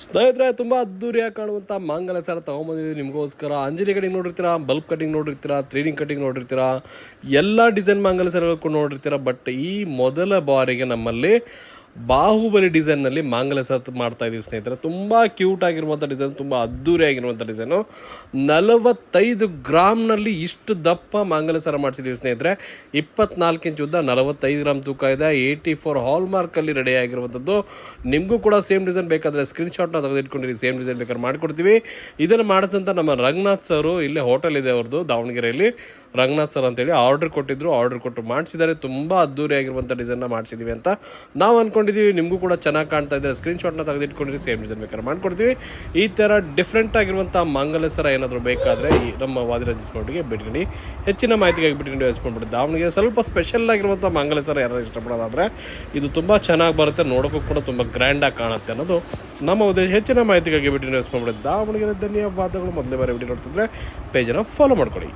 ಸ್ನೇಹಿತರೆ, ತುಂಬ ಅದ್ದೂರಿಯಾಗಿ ಕಾಣುವಂಥ ಮಾಂಗಲ್ಯ ಸರ ತೊಗೊಂಬಂದಿದ್ದೀವಿ ನಿಮಗೋಸ್ಕರ. ಅಂಜಲಿ ಕಟಿಂಗ್ ನೋಡಿರ್ತೀರಾ, ಬಲ್ಬ್ ಕಟಿಂಗ್ ನೋಡಿರ್ತೀರಾ, 3D ಕಟಿಂಗ್ ನೋಡಿರ್ತೀರಾ, ಎಲ್ಲ ಡಿಸೈನ್ ಮಾಂಗಲ್ಯ ಸರಗಳು ಕೂಡ ನೋಡಿರ್ತೀರಾ. ಬಟ್ ಈ ಮೊದಲ ಬಾರಿಗೆ ನಮ್ಮಲ್ಲಿ ಬಾಹುಬಲಿ ಡಿಸೈನ್ನಲ್ಲಿ ಮಾಂಗಲ್ಯ ಸರ ಮಾಡ್ತಾ ಇದ್ದೀವಿ ಸ್ನೇಹಿತರೆ. ತುಂಬ ಕ್ಯೂಟ್ ಆಗಿರುವಂಥ ಡಿಸೈನ್, ತುಂಬ ಅದ್ದೂರಿ ಆಗಿರುವಂಥ ಡಿಸೈನು. 45 ಗ್ರಾಮ್ನಲ್ಲಿ ಇಷ್ಟು ದಪ್ಪ ಮಾಂಗಲ್ಯ ಸರ ಮಾಡಿಸಿದ್ದೀವಿ ಸ್ನೇಹಿತರೆ. 24 ಇಂಚ್ ಉದ್ದ, 45 ಗ್ರಾಮ್ ತೂಕ ಇದೆ. 84 ಹಾಲ್ ಮಾರ್ಕಲ್ಲಿ ರೆಡಿ ಆಗಿರುವಂಥದ್ದು. ನಿಮಗೂ ಕೂಡ ಸೇಮ್ ಡಿಸೈನ್ ಬೇಕಾದರೆ ಸ್ಕ್ರೀನ್ಶಾಟ್ನ ತೆಗೆದಿಟ್ಕೊಂಡಿರಿ, ಸೇಮ್ ಡಿಸೈನ್ ಬೇಕಾದ್ರೆ ಮಾಡಿಕೊಡ್ತೀವಿ. ಇದನ್ನು ಮಾಡಿಸಿದಂಥ ನಮ್ಮ ರಂಗನಾಥ್ ಸರು, ಇಲ್ಲೇ ಹೋಟೆಲ್ ಇದೆ ಅವ್ರದ್ದು ದಾವಣಗೆರೆಯಲ್ಲಿ, ರಂಗನಾಥ್ ಸರ್ ಅಂತೇಳಿ ಆರ್ಡರ್ ಕೊಟ್ಟಿದ್ರು. ಆರ್ಡರ್ ಕೊಟ್ಟು ಮಾಡಿಸಿದ್ದಾರೆ. ತುಂಬ ಅದ್ದೂರಿ ಆಗಿರುವಂಥ ಡಿಸೈನ್ನ ಮಾಡಿಸಿದ್ದೀವಿ ಅಂತ ನಾವು ಅಂದ್ಕೊಂಡಿದ್ದೀವಿ. ನಿಮಗೂ ಕೂಡ ಚೆನ್ನಾಗಿ ಕಾಣ್ತಾ ಇದ್ದಾರೆ, ಸ್ಕ್ರೀನ್ಶಾಟ್ನ ತೆಗೆದಿಟ್ಕೊಂಡಿರಿ, ಸೇಮ್ ಡಿಸೈನ್ ಬೇಕಾದ್ರೆ ಮಾಡಿಕೊಡ್ತೀವಿ. ಈ ಥರ ಡಿಫ್ರೆಂಟ್ ಆಗಿರುವಂಥ ಮಾಂಗಲ್ಯ ಸರ ಏನಾದರೂ ಬೇಕಾದರೆ ನಮ್ಮ ವಾದಿರಾಜ್ ಸ್ಪೋರ್ಟ್ಗೆ ಬಿಟ್ಕೊಂಡು ಹೆಚ್ಚಿನ ಮಾಹಿತಿಗಾಗಿ ಬಿಟ್ಕೊಂಡು ಹಚ್ಕೊಂಡ್ಬಿಟ್ಟು ದಾವಣಗೆರೆ ಸ್ವಲ್ಪ ಸ್ಪೆಷಲ್ ಆಗಿರುವಂಥ ಮಾಂಗಲ್ಯ ಸರ ಯಾರು ಇಷ್ಟಪಡೋದಾದರೆ ಇದು ತುಂಬ ಚೆನ್ನಾಗಿ ಬರುತ್ತೆ, ನೋಡೋಕ್ಕೂ ಕೂಡ ತುಂಬ ಗ್ರ್ಯಾಂಡಾಗಿ ಕಾಣುತ್ತೆ ಅನ್ನೋದು ನಮ್ಮ ಉದ್ದೇಶ. ಹೆಚ್ಚಿನ ಮಾಹಿತಿಗಾಗಿ ಬಿಟ್ಟು ಹಚ್ಕೊಂಡ್ಬಿಟ್ಟು ದಾವಣಗೆರೆ ಧನ್ಯವಾದಗಳು. ಮೊದಲೇ ಬಾರಿ ವಿಡಿಯೋ ನೋಡ್ತಿದ್ರೆ ಪೇಜನ್ನು ಫಾಲೋ ಮಾಡ್ಕೊಳ್ಳಿ.